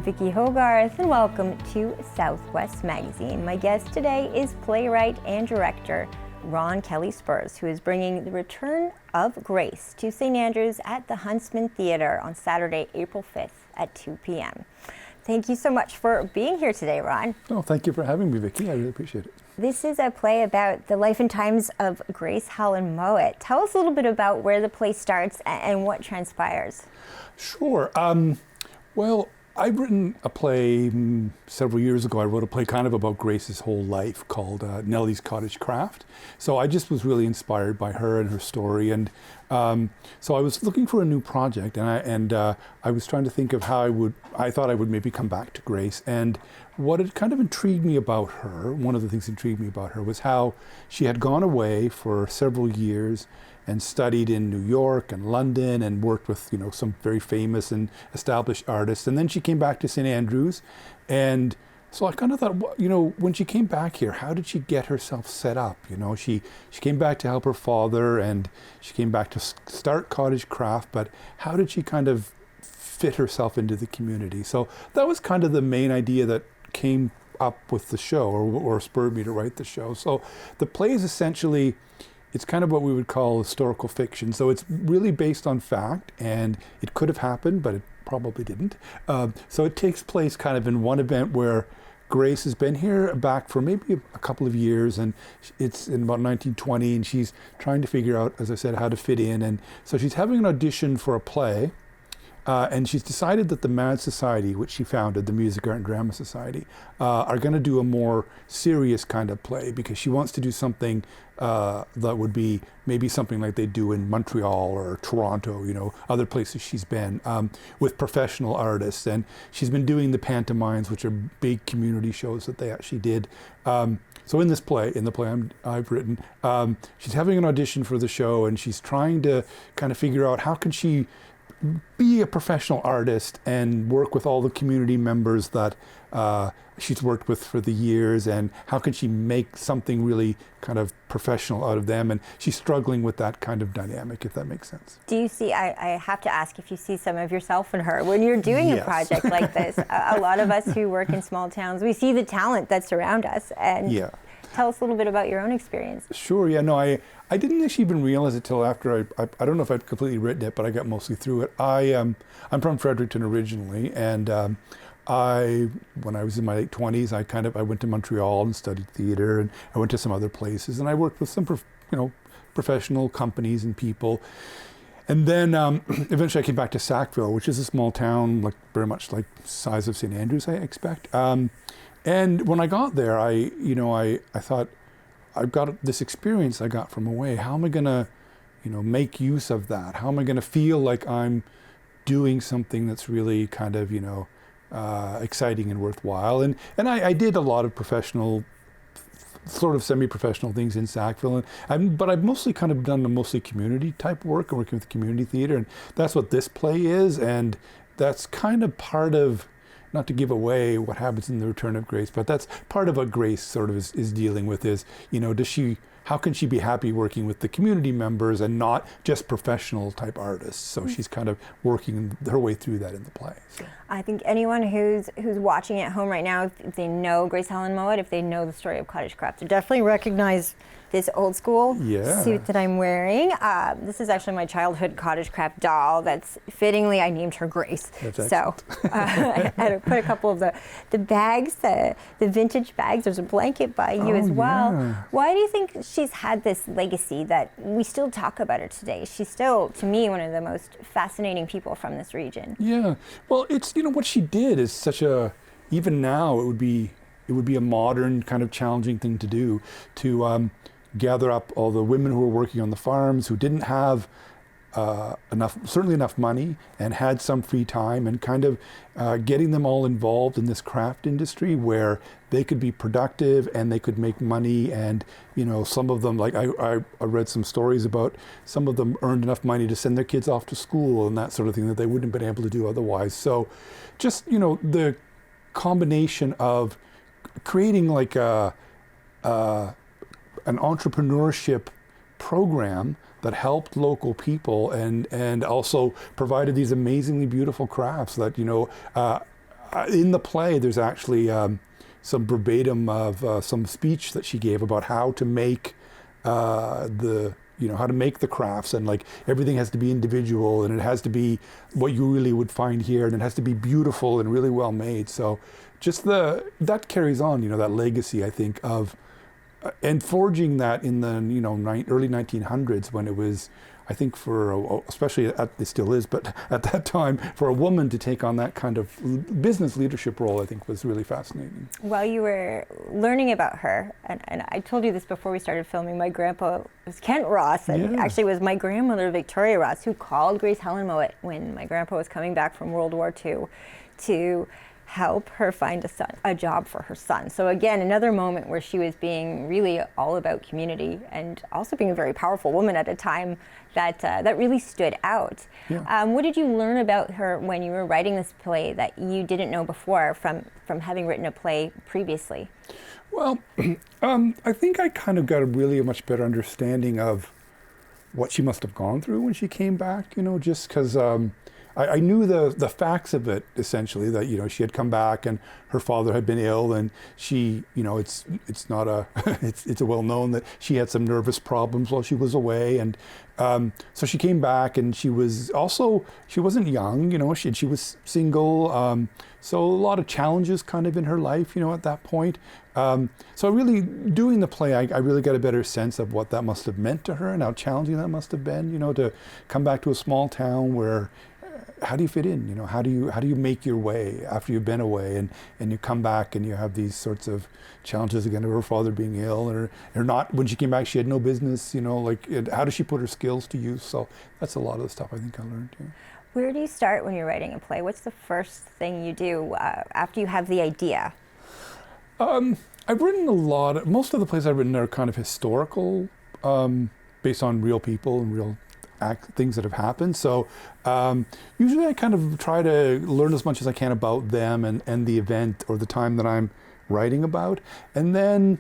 Vicki Hogarth, and welcome to Southwest Magazine. My guest today is playwright and director Ron Kelly-Spurles, who is bringing The Return of Grace to St. Andrews at the Huntsman Theatre on Saturday, April 5th at 2 p.m. Thank you so much for being here today, Ron. Oh, thank you for having me, Vicki. I really appreciate it. This is a play about the life and times of Grace Helen Mowat. Tell us a little bit about where the play starts and what transpires. Sure. Well, I've written a play several years ago. I wrote a play kind of about Grace's whole life called Nellie's Cottage Craft. So I just was really inspired by her and her story. And so I was looking for a new project, and I was trying to think of how I thought I would maybe come back to Grace. And what had kind of intrigued me about her, one of the things that intrigued me about her was how she had gone away for several years and studied in New York and London and worked with, some very famous and established artists. And then she came back to St. Andrews. And so I kind of thought, when she came back here, how did she get herself set up? She came back to help her father, and she came back to start Cottage Craft, but how did she kind of fit herself into the community? So that was kind of the main idea that came up with the show, or spurred me to write the show. So the play is essentially, it's kind of what we would call historical fiction. So it's really based on fact, and it could have happened, but it probably didn't. So it takes place kind of in one event where Grace has been here back for maybe a couple of years, and it's in about 1920, and she's trying to figure out, as I said, how to fit in. And so she's having an audition for a play, and she's decided that the Mad Society, which she founded, the Music, Art, and Drama Society, are going to do a more serious kind of play, because she wants to do something that would be maybe something like they do in Montreal or Toronto, other places she's been, with professional artists. And she's been doing the pantomimes, which are big community shows that they actually did. So in the play I've written, she's having an audition for the show, and she's trying to kind of figure out how can she be a professional artist and work with all the community members that she's worked with for the years, and how can she make something really kind of professional out of them. And she's struggling with that kind of dynamic, if that makes sense. Do you see, I have to ask if you see some of yourself in her when you're doing a project like this. A lot of us who work in small towns, we see the talent that's around us. And yeah. Tell us a little bit about your own experience. Sure, yeah, no, I didn't actually even realize it till after I don't know if I'd completely written it, but I got mostly through it. I'm from Fredericton originally, and when I was in my late 20s, I went to Montreal and studied theater, and I went to some other places, and I worked with some professional companies and people. And then eventually I came back to Sackville, which is a small town, very much like the size of St. Andrews, I expect. And when I got there, I thought, I've got this experience I got from away. How am I gonna, make use of that? How am I gonna feel like I'm doing something that's really kind of, exciting and worthwhile? And I did a lot of professional, sort of semi-professional things in Sackville, but I've mostly kind of done mostly community type work and working with community theater, and that's what this play is, and that's kind of part of, not to give away what happens in The Return of Grace, but that's part of what Grace sort of is dealing with is, how can she be happy working with the community members and not just professional type artists? So she's kind of working her way through that in the play. So. I think anyone who's watching at home right now, if they know Grace Helen Mowat, if they know the story of Cottage Craft, they definitely recognize this old school suit that I'm wearing. This is actually my childhood Cottage Craft doll. That's fittingly, I named her Grace. So I had to put a couple of the bags, the vintage bags. There's a blanket by you as well. Yeah. Why do you think she's had this legacy that we still talk about her today? She's still, to me, one of the most fascinating people from this region. Yeah, well, it's, what she did is such a, even now it would be a modern kind of challenging thing to do, to gather up all the women who were working on the farms who didn't have certainly enough money and had some free time, and kind of getting them all involved in this craft industry where they could be productive and they could make money. And some of them, like I read some stories about some of them earned enough money to send their kids off to school and that sort of thing that they wouldn't have been able to do otherwise. So just the combination of creating like an entrepreneurship program that helped local people and also provided these amazingly beautiful crafts that in the play, there's actually some verbatim of some speech that she gave about how to make how to make the crafts, and like everything has to be individual, and it has to be what you really would find here, and it has to be beautiful and really well made. So just that carries on, that legacy, I think, of and forging that in the early 1900s, when it was, I think, especially it still is, but at that time, for a woman to take on that kind of business leadership role, I think was really fascinating. While you were learning about her, and I told you this before we started filming, my grandpa was Kent Ross, and actually it was my grandmother, Victoria Ross, who called Grace Helen Mowat when my grandpa was coming back from World War II to help her find a job for her son. So again, another moment where she was being really all about community, and also being a very powerful woman at a time that really stood out. Yeah. What did you learn about her when you were writing this play that you didn't know before from having written a play previously? Well, I think I kind of got a much better understanding of what she must have gone through when she came back, just because I knew the facts of it, essentially, that she had come back and her father had been ill, and she, it's well known that she had some nervous problems while she was away, and so she came back, and she wasn't young, she was single, so a lot of challenges kind of in her life, at that point. So really, doing the play, I really got a better sense of what that must have meant to her and how challenging that must have been, to come back to a small town where, how do you fit in? How do you make your way after you've been away, and you come back and you have these sorts of challenges again of her father being ill, or not. When she came back, she had no business. How does she put her skills to use? So that's a lot of the stuff I think I learned. Yeah. Where do you start when you're writing a play? What's the first thing you do after you have the idea? I've written most of the plays I've written are kind of historical, based on real people and real things that have happened. So usually I kind of try to learn as much as I can about them and the event or the time that I'm writing about. And then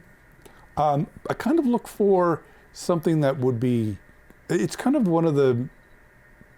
I kind of look for something that would be, it's kind of one of the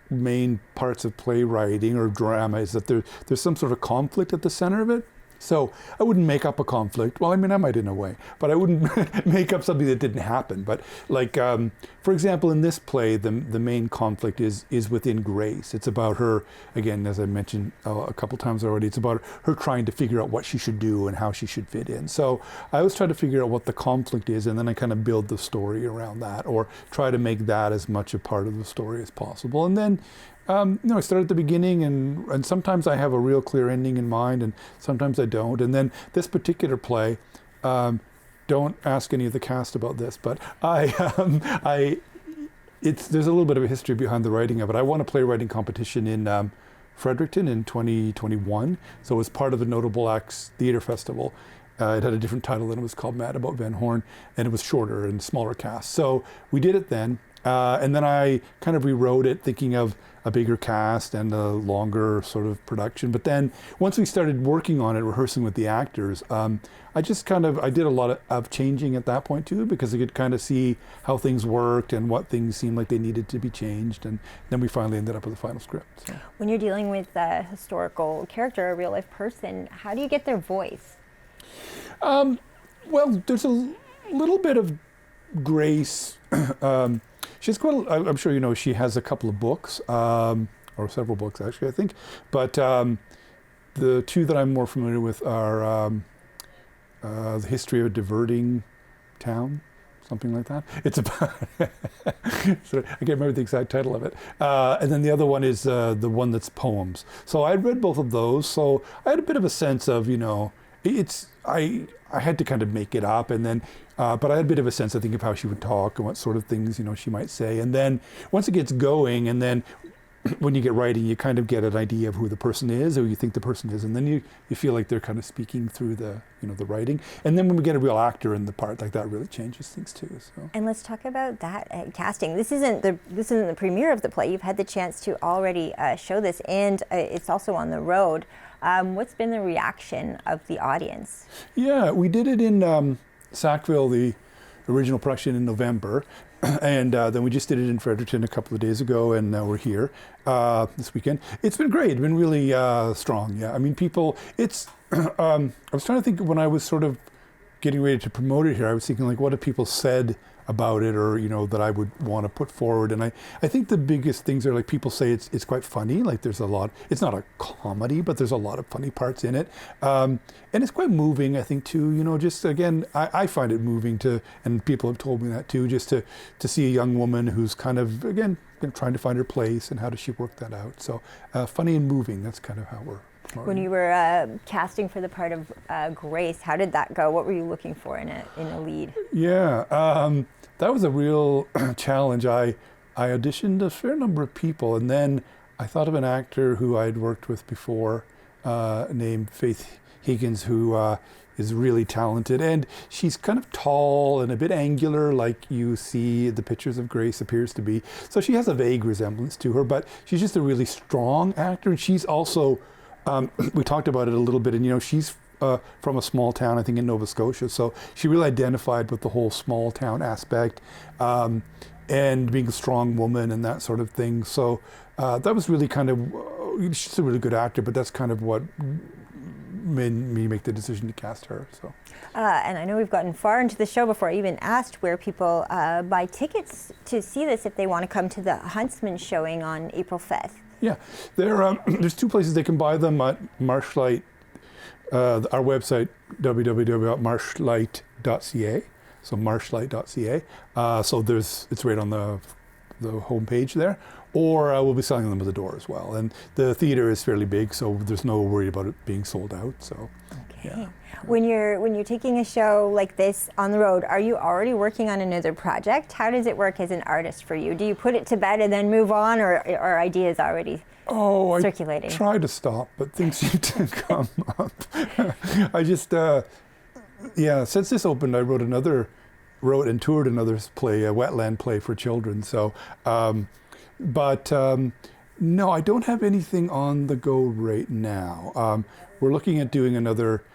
main parts of playwriting or drama, is that there's some sort of conflict at the center of it. So I wouldn't make up a conflict. Well, I mean, I might in a way, but I wouldn't make up something that didn't happen. But like, for example, in this play, the main conflict is within Grace. It's about her, again, as I mentioned a couple times already, it's about her trying to figure out what she should do and how she should fit in. So I always try to figure out what the conflict is, and then I kind of build the story around that, or try to make that as much a part of the story as possible. And then I start at the beginning, and sometimes I have a real clear ending in mind, and sometimes I don't. And then this particular play, don't ask any of the cast about this, but there's a little bit of a history behind the writing of it. I won a playwriting competition in Fredericton in 2021, so it was part of the Notable Acts Theatre Festival. It had a different title, and it was called Mad About Van Horn, and it was shorter and smaller cast. So we did it then. And then I kind of rewrote it, thinking of a bigger cast and a longer sort of production. But then once we started working on it, rehearsing with the actors, I did a lot of changing at that point too, because I could kind of see how things worked and what things seemed like they needed to be changed. And then we finally ended up with a final script. So. When you're dealing with a historical character, a real life person, how do you get their voice? Well, there's a little bit of Grace. She's I'm sure you know, she has a couple of books, or several books actually, I think. But the two that I'm more familiar with are The History of a Diverting Town, something like that. It's about, so I can't remember the exact title of it. And then the other one is the one that's poems. So I read both of those, so I had a bit of a sense of, I had to kind of make it up, and then, but I had a bit of a sense, I think, of how she would talk and what sort of things, she might say. And then once it gets going, and then when you get writing, you kind of get an idea of who the person is, or you think the person is, and then you feel like they're kind of speaking through the, the writing. And then when we get a real actor in the part, like that really changes things too. So. And let's talk about that casting. This isn't the premiere of the play. You've had the chance to already show this, and it's also on the road. What's been the reaction of the audience? Yeah, we did it in Sackville, the original production, in November, And then we just did it in Fredericton a couple of days ago, and now we're here this weekend. It's been great. It's been really strong. Yeah, I mean, people. It's. I was trying to think when I was sort of getting ready to promote it here. I was thinking like, what have people said about it, or that I would want to put forward. And I think the biggest things are like people say it's quite funny. Like there's a lot. It's not a comedy, but there's a lot of funny parts in it, and it's quite moving. I think too. Just again, I find it moving and people have told me that too. Just to see a young woman who's kind of again trying to find her place and how does she work that out. So funny and moving. That's kind of how we're. When you were casting for the part of Grace, how did that go? What were you looking for in a lead? Yeah, that was a real challenge. I auditioned a fair number of people, and then I thought of an actor who I'd worked with before, named Faith Higgins, who is really talented, and she's kind of tall and a bit angular, like you see the pictures of Grace appears to be. So she has a vague resemblance to her, but she's just a really strong actor, and she's also. We talked about it a little bit, and she's from a small town, I think in Nova Scotia, so she really identified with the whole small town aspect and being a strong woman and that sort of thing. So that was really kind of, she's a really good actor, but that's kind of what made me make the decision to cast her. So. And I know we've gotten far into the show before I even asked where people buy tickets to see this if they want to come to the Huntsman showing on April 5th. Yeah, there's two places they can buy them at Marshlight, our website, www.marshlight.ca, so marshlight.ca. So it's right on the homepage there. Or we'll be selling them at the door as well. And the theater is fairly big, so there's no worry about it being sold out. So, okay. Yeah. When you're taking a show like this on the road, are you already working on another project? How does it work as an artist for you? Do you put it to bed and then move on, or are ideas already circulating? I try to stop, but things seem to come up. I just, since this opened, I wrote and toured another play, a wetland play for children. So, no, I don't have anything on the go right now. We're looking at doing another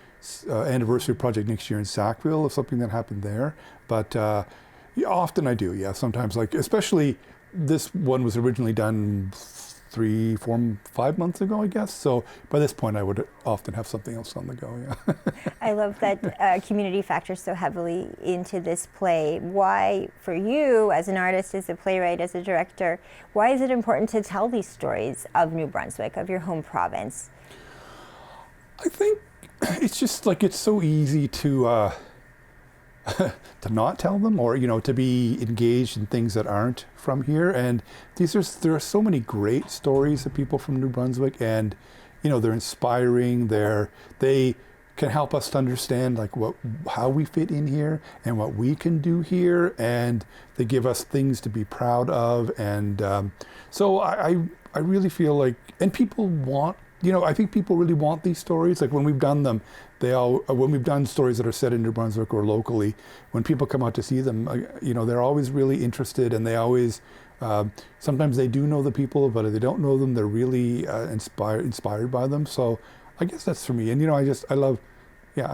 anniversary project next year in Sackville, of something that happened there. But often I do, yeah. Sometimes, like especially this one was originally done 3, 4, 5 months ago, I guess. So by this point, I would often have something else on the go, yeah. I love that community factors so heavily into this play. Why, for you, as an artist, as a playwright, as a director, why is it important to tell these stories of New Brunswick, of your home province? I think it's just like it's so easy to not tell them, or to be engaged in things that aren't from here. And there are so many great stories of people from New Brunswick, and they're inspiring. They can help us to understand like how we fit in here and what we can do here, and they give us things to be proud of. And so I really feel like, and people want. I think people really want these stories. Like when we've done them, when we've done stories that are set in New Brunswick or locally, when people come out to see them, they're always really interested, and they always, sometimes they do know the people, but if they don't know them, they're really inspired by them. So I guess that's for me. And I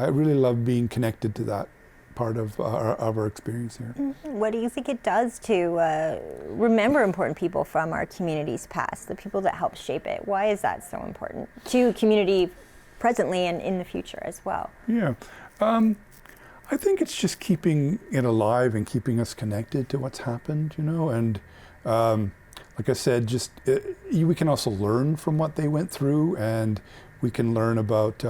really love being connected to that part of our experience here. Mm-hmm. What do you think it does to remember important people from our community's past, the people that helped shape it? Why is that so important to community presently and in the future as well? Yeah, I think it's just keeping it alive and keeping us connected to what's happened, and like I said, we can also learn from what they went through, and we can learn about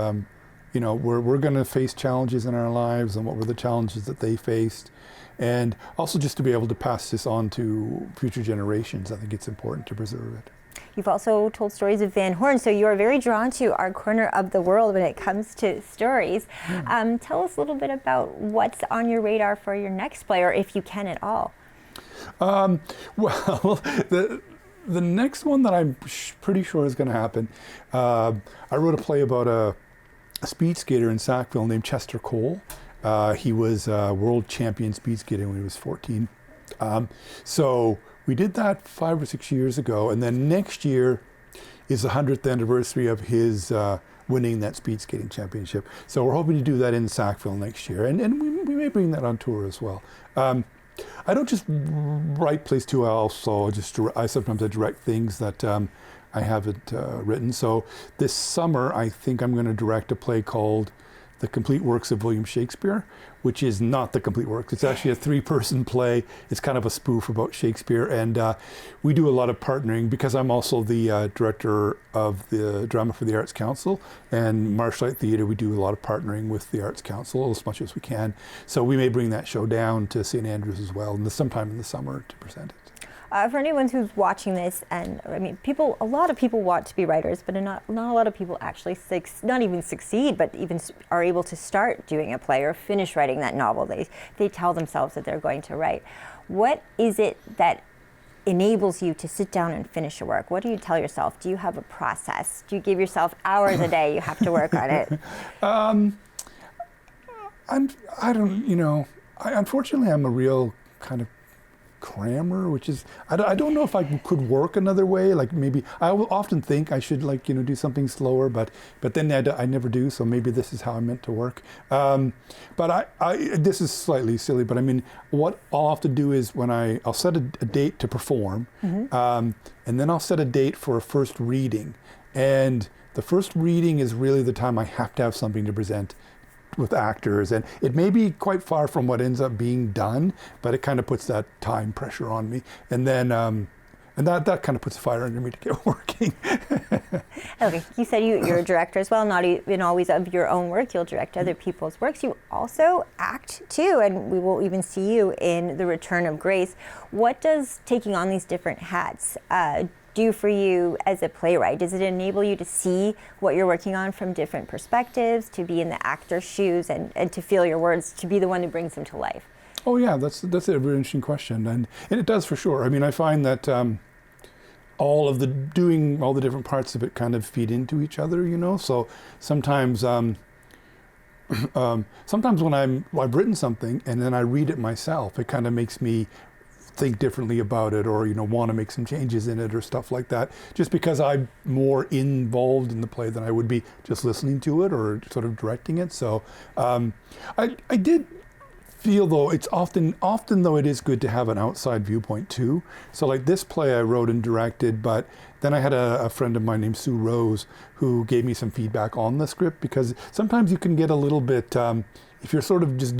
we're going to face challenges in our lives, and what were the challenges that they faced. And also just to be able to pass this on to future generations, I think it's important to preserve it. You've also told stories of Van Horn, so you are very drawn to our corner of the world when it comes to stories. Tell us a little bit about what's on your radar for your next play, or if you can at all. Well, the next one that I'm pretty sure is going to happen, I wrote a play about a speed skater in Sackville named Chester Cole. He was a world champion speed skater when he was 14. So we did that 5 or 6 years ago, and then next year is the 100th anniversary of his winning that speed skating championship. So we're hoping to do that in Sackville next year, and we may bring that on tour as well. I don't just write plays too. I sometimes direct things that I haven't written. So this summer, I think I'm going to direct a play called The Complete Works of William Shakespeare, which is not the complete works. It's actually a 3-person play. It's kind of a spoof about Shakespeare. And we do a lot of partnering because I'm also the director of the Drama for the Arts Council. And Marshlight Theatre, we do a lot of partnering with the Arts Council as much as we can. So we may bring that show down to St. Andrews as well sometime in the summer to present it. For anyone who's watching this, and I mean, a lot of people want to be writers, but not a lot of people actually not even succeed, but even are able to start doing a play or finish writing that novel. They tell themselves that they're going to write. What is it that enables you to sit down and finish your work? What do you tell yourself? Do you have a process? Do you give yourself hours a day you have to work on it? Unfortunately, I'm a real kind of crammer, which is, I don't know if I could work another way. Like maybe I will often think I should do something slower, but then I never do. So maybe this is how I'm meant to work. But this is slightly silly, but I mean, what I'll have to do is when I'll set a date to perform, and then I'll set a date for a first reading. And the first reading is really the time I have to have something to present with actors, and it may be quite far from what ends up being done, but it kind of puts that time pressure on me, and then and that kind of puts a fire under me to get working. Okay, you said you're a director as well, not even always of your own work. You'll direct other people's works. You also act too, and we will even see you in The Return of Grace. What does taking on these different hats do for you as a playwright? Does it enable you to see what you're working on from different perspectives, to be in the actor's shoes and to feel your words, to be the one who brings them to life? Oh yeah, that's a very interesting question, and it does for sure. I mean, I find that all the different parts of it kind of feed into each other, So sometimes when I've written something and then I read it myself, it kind of makes me think differently about it, or want to make some changes in it or stuff like that, just because I'm more involved in the play than I would be just listening to it or sort of directing it. So I did feel, though, it's often though it is good to have an outside viewpoint too. So like this play I wrote and directed, but then I had a friend of mine named Sue Rose who gave me some feedback on the script, because sometimes you can get a little bit if you're sort of just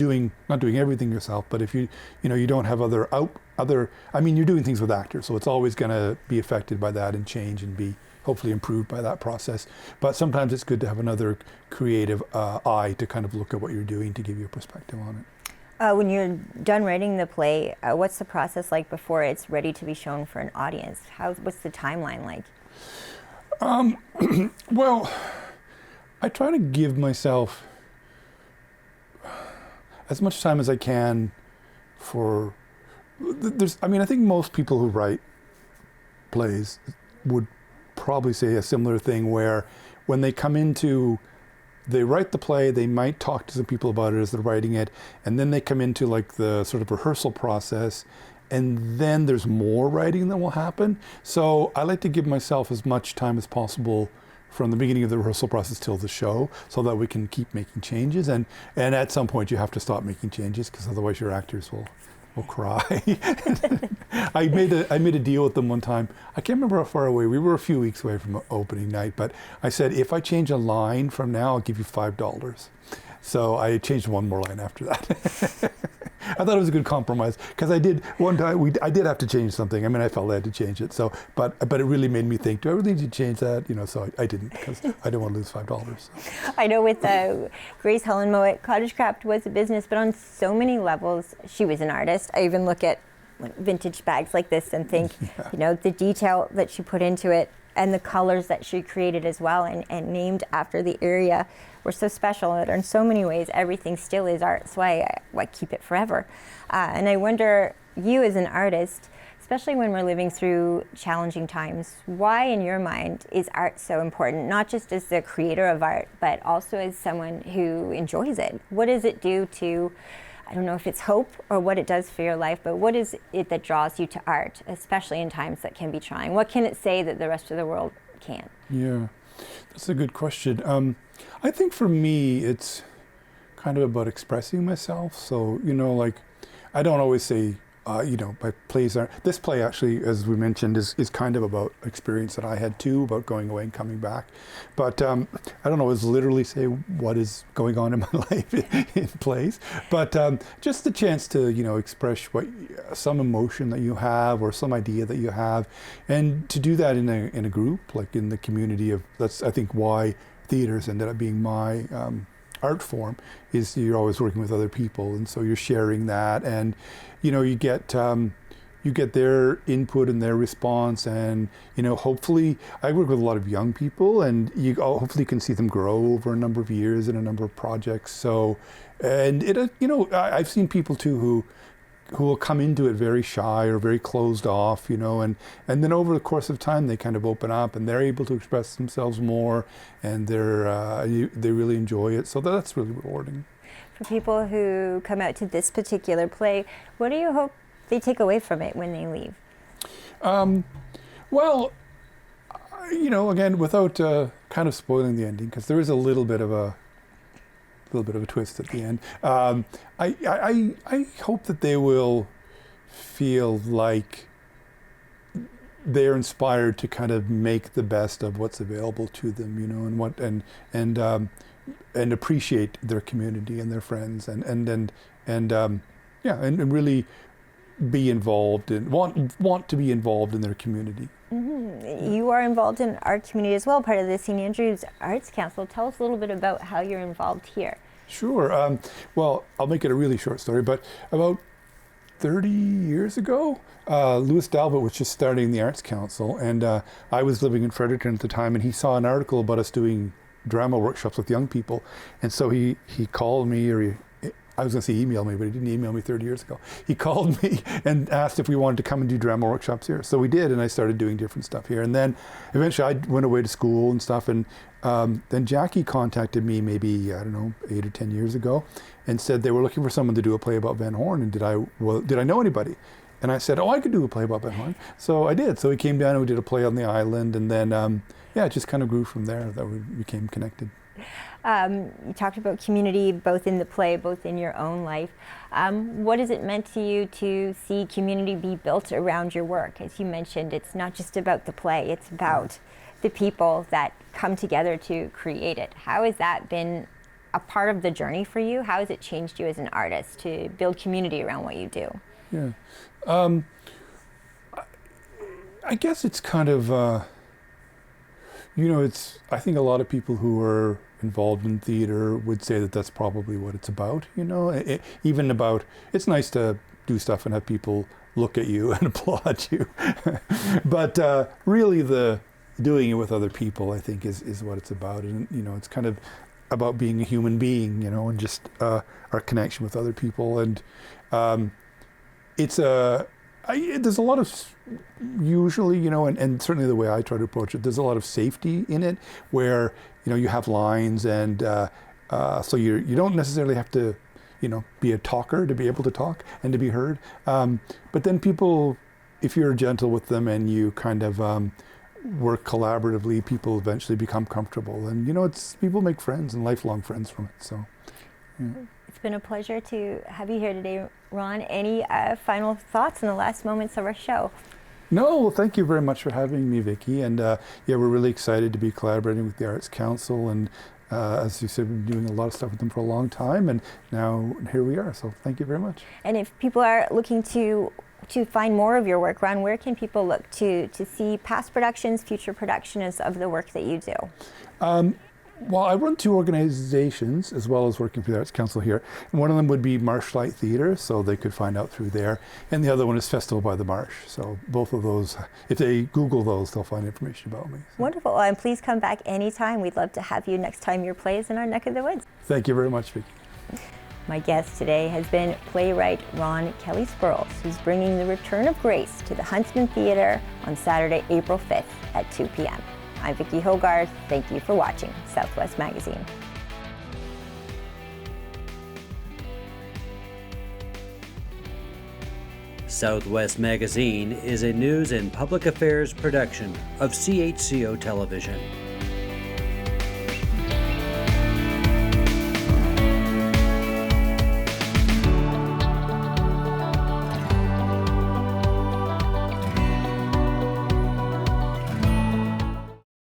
not doing everything yourself, but if you don't have you're doing things with actors, so it's always going to be affected by that and change and be hopefully improved by that process. But sometimes it's good to have another creative eye to kind of look at what you're doing to give you a perspective on it. When you're done writing the play, what's the process like before it's ready to be shown for an audience? What's the timeline like? Well, I try to give myself as much time as I can for. I think most people who write plays would probably say a similar thing, where when they write the play, they might talk to some people about it as they're writing it, and then they come into like the sort of rehearsal process, and then there's more writing that will happen. So I like to give myself as much time as possible from the beginning of the rehearsal process till the show, so that we can keep making changes, and at some point you have to stop making changes, because otherwise your actors will cry. I made a deal with them one time. I can't remember how far away. We were a few weeks away from opening night, but I said, if I change a line from now, I'll give you $5. So I changed one more line after that. I thought it was a good compromise, because I did one time. I did have to change something. I mean, I felt I had to change it. So, but it really made me think, do I really need to change that? So I didn't, because I didn't want to lose $5. So. I know with Grace Helen Mowat, Cottage Craft was a business, but on so many levels, she was an artist. I even look at vintage bags like this and think, the detail that she put into it, and the colors that she created as well, and named after the area, were so special. And in so many ways, everything still is art. So I keep it forever. And I wonder, you as an artist, especially when we're living through challenging times, why in your mind is art so important? Not just as the creator of art, but also as someone who enjoys it. What does it do to, I don't know if it's hope or what it does for your life, but what is it that draws you to art, especially in times that can be trying? What can it say that the rest of the world can't? Yeah, that's a good question. I think for me, it's kind of about expressing myself. So, I don't always say my plays are. This play actually, as we mentioned, is kind of about experience that I had too, about going away and coming back. But I don't know, is literally say what is going on in my life in plays. But just the chance to, express some emotion that you have or some idea that you have, and to do that in a group, like in the community of. That's I think why theaters ended up being my art form, is you're always working with other people, and so you're sharing that, and you get their input and their response, and hopefully I work with a lot of young people, and you hopefully can see them grow over a number of years in a number of projects. So, and it I've seen people too who will come into it very shy or very closed off, and then over the course of time they kind of open up and they're able to express themselves more, and they really enjoy it. So that's really rewarding. For people who come out to this particular play, what do you hope they take away from it when they leave? Well, again, without kind of spoiling the ending, because there is a little bit of a twist at the end. I hope that they will feel like they're inspired to kind of make the best of what's available to them, and appreciate their community and their friends, and really be involved and want to be involved in their community. Mm-hmm. You are involved in our community as well, part of the St. Andrews Arts Council. Tell us a little bit about how you're involved here. Sure. Well, I'll make it a really short story, but about 30 years ago, Louis Dalbert was just starting the Arts Council, and I was living in Fredericton at the time, and he saw an article about us doing drama workshops with young people, and so he called me, I was going to say email me, but he didn't email me 30 years ago. He called me and asked if we wanted to come and do drama workshops here. So we did, and I started doing different stuff here. And then eventually I went away to school and stuff, and then Jackie contacted me maybe, 8 or 10 years ago, and said they were looking for someone to do a play about Van Horn, and did I know anybody? And I said, I could do a play about Van Horn. So I did. So we came down and we did a play on the island, and then it just kind of grew from there, that we became connected. You talked about community, both in the play, both in your own life. What has it meant to you to see community be built around your work? As you mentioned, it's not just about the play, it's about the people that come together to create it. How has that been a part of the journey for you? How has it changed you as an artist to build community around what you do? Yeah. I guess it's kind of, I think a lot of people who are involved in theater would say that that's probably what it's about, even about, it's nice to do stuff and have people look at you and applaud you. But really the doing it with other people, I think, is what it's about. And, it's kind of about being a human being, and just our connection with other people. And there's a lot of, usually, and certainly the way I try to approach it, there's a lot of safety in it where, you have lines, and so you don't necessarily have to, be a talker to be able to talk and to be heard. But then people, if you're gentle with them and you kind of work collaboratively, people eventually become comfortable. And, people make friends and lifelong friends from it. So, yeah. It's been a pleasure to have you here today, Ron. Any final thoughts in the last moments of our show? No, well, thank you very much for having me, Vicki. And we're really excited to be collaborating with the Arts Council. And as you said, we've been doing a lot of stuff with them for a long time. And now here we are. So thank you very much. And if people are looking to find more of your work, Ron, where can people look to see past productions, future productions of the work that you do? Well, I run two organizations as well as working for the Arts Council here. And one of them would be Marshlight Theatre, so they could find out through there. And the other one is Festival by the Marsh. So both of those, if they Google those, they'll find information about me. So. Wonderful. And please come back anytime. We'd love to have you next time your play is in our neck of the woods. Thank you very much, Vicki. My guest today has been playwright Ron Kelly-Spurles, who's bringing The Return of Grace to the Huntsman Theatre on Saturday, April 5th at 2 p.m. I'm Vicki Hogarth. Thank you for watching Southwest Magazine. Southwest Magazine is a news and public affairs production of CHCO Television.